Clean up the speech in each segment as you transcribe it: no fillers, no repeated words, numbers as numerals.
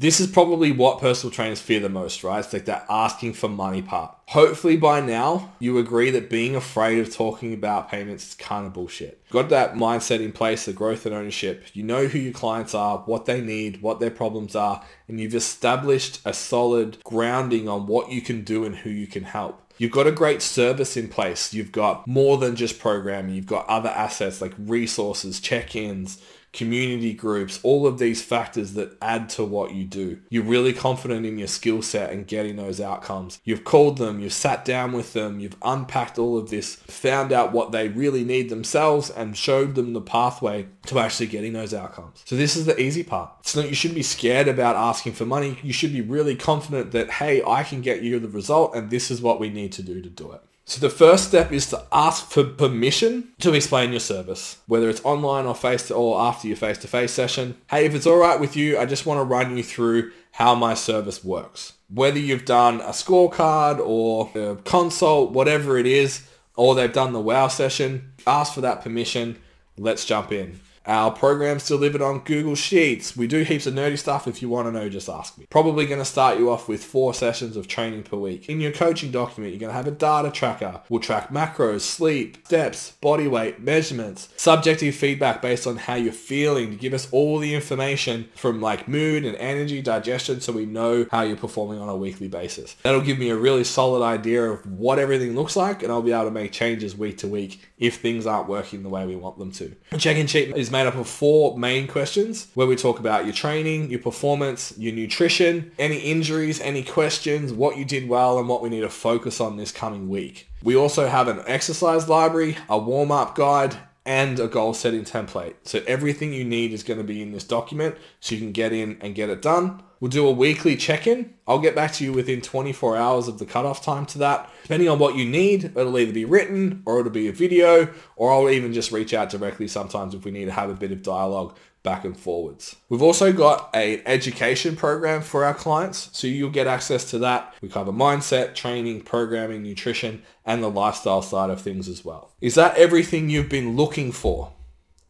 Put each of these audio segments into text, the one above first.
This is probably what personal trainers fear the most, right? It's like that asking for money part. Hopefully by now, you agree that being afraid of talking about payments is kind of bullshit. Got that mindset in place, the growth and ownership. You know who your clients are, what they need, what their problems are, and you've established a solid grounding on what you can do and who you can help. You've got a great service in place. You've got more than just programming. You've got other assets like resources, check-ins, community groups, all of these factors that add to what you do. You're really confident in your skill set and getting those outcomes. You've called them, you've sat down with them, you've unpacked all of this, found out what they really need themselves and showed them the pathway to actually getting those outcomes. So this is the easy part. It's not, you shouldn't be scared about asking for money. You should be really confident that, hey, I can get you the result and this is what we need to do it. So the first step is to ask for permission to explain your service, whether it's online or after your face-to-face session. Hey, if it's all right with you, I just want to run you through how my service works. Whether you've done a scorecard or a consult, whatever it is, or they've done the wow session, ask for that permission. Let's jump in. Our program's delivered on Google Sheets. We do heaps of nerdy stuff. If you want to know, just ask me. Probably going to start you off with 4 sessions of training per week. In your coaching document, you're going to have a data tracker. We'll track macros, sleep, steps, body weight, measurements, subjective feedback based on how you're feeling to give us all the information from like mood and energy, digestion, so we know how you're performing on a weekly basis. That'll give me a really solid idea of what everything looks like, and I'll be able to make changes week to week if things aren't working the way we want them to. A check-in sheet is made up of 4 main questions where we talk about your training, your performance, your nutrition, any injuries, any questions, what you did well, and what we need to focus on this coming week. We also have an exercise library, a warm-up guide, and a goal setting template. So everything you need is going to be in this document so you can get in and get it done. We'll do a weekly check-in. I'll get back to you within 24 hours of the cutoff time to that. Depending on what you need, it'll either be written or it'll be a video, or I'll even just reach out directly sometimes if we need to have a bit of dialogue back and forwards. We've also got an education program for our clients, so you'll get access to that. We cover mindset, training, programming, nutrition, and the lifestyle side of things as well. Is that everything you've been looking for?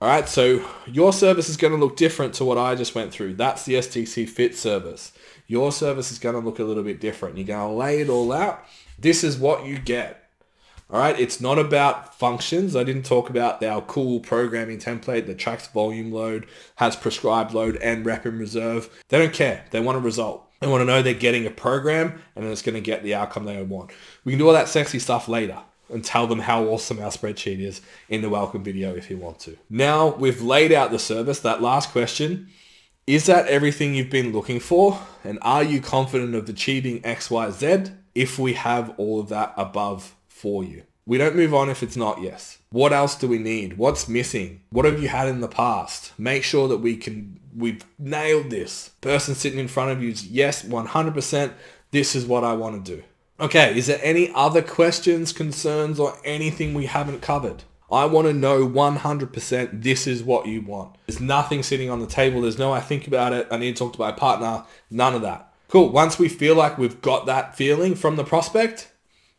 All right, so your service is going to look different to what I just went through. That's the STC Fit service. Your service is going to look a little bit different. You're going to lay it all out. This is what you get. All right, it's not about functions. I didn't talk about our cool programming template that tracks volume load, has prescribed load and rep in reserve. They don't care. They want a result. They want to know they're getting a program and it's going to get the outcome they want. We can do all that sexy stuff later and tell them how awesome our spreadsheet is in the welcome video if you want to. Now we've laid out the service, that last question, is that everything you've been looking for? And are you confident of achieving X, Y, Z if we have all of that above for you? We don't move on if it's not yes. What else do we need? What's missing? What have you had in the past? Make sure that we've nailed this. Person sitting in front of you is yes, 100%. This is what I want to do. Okay, is there any other questions, concerns, or anything we haven't covered? I want to know 100% this is what you want. There's nothing sitting on the table. There's no I think about it, I need to talk to my partner. None of that. Cool. Once we feel like we've got that feeling from the prospect,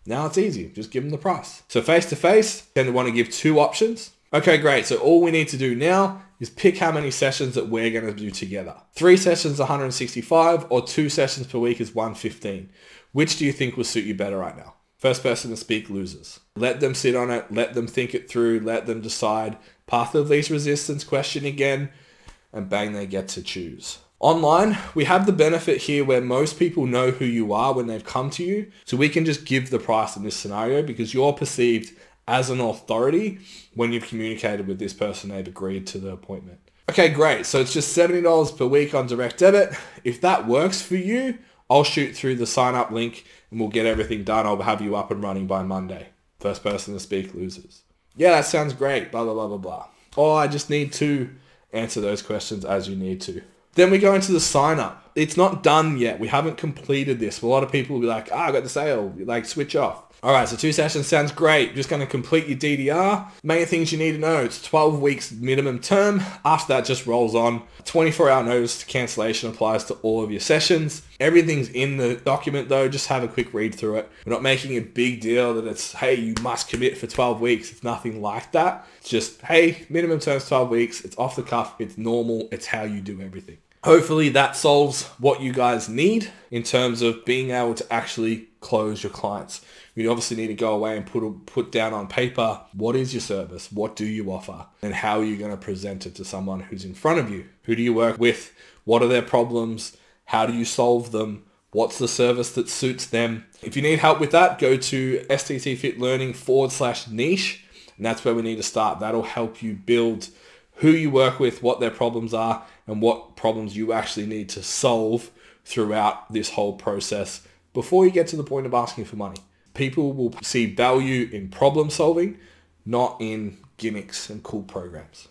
now it's easy. Just give them the price. So face-to-face, tend to want to give 2 options. Okay, great. So all we need to do now is pick how many sessions that we're going to do together. 3 sessions, 165, or 2 sessions per week is 115. Which do you think will suit you better right now? First person to speak loses. Let them sit on it. Let them think it through. Let them decide. Path of least resistance, question again, and bang, they get to choose. Online, we have the benefit here where most people know who you are when they've come to you. So we can just give the price in this scenario because you're perceived as an authority when you've communicated with this person, they've agreed to the appointment. Okay, great. So it's just $70 per week on direct debit. If that works for you, I'll shoot through the sign up link and we'll get everything done. I'll have you up and running by Monday. First person to speak loses. Yeah, that sounds great. Blah, blah, blah, blah, blah. Oh, I just need to answer those questions as you need to. Then we go into the sign up. It's not done yet. We haven't completed this. A lot of people will be like, I got the sale. Like switch off. All right, so 2 sessions sounds great. Just going to complete your DDR. Main things you need to know, it's 12 weeks minimum term. After that just rolls on. 24-hour notice to cancellation applies to all of your sessions. Everything's in the document though. Just have a quick read through it. We're not making a big deal that it's, hey, you must commit for 12 weeks. It's nothing like that. It's just, hey, minimum term's 12 weeks. It's off the cuff. It's normal. It's how you do everything. Hopefully that solves what you guys need in terms of being able to actually close your clients. You obviously need to go away and put down on paper, what is your service? What do you offer? And how are you going to present it to someone who's in front of you? Who do you work with? What are their problems? How do you solve them? What's the service that suits them? If you need help with that, go to sttfitlearning/niche. And that's where we need to start. That'll help you build who you work with, what their problems are, and what problems you actually need to solve throughout this whole process before you get to the point of asking for money. People will see value in problem solving, not in gimmicks and cool programs.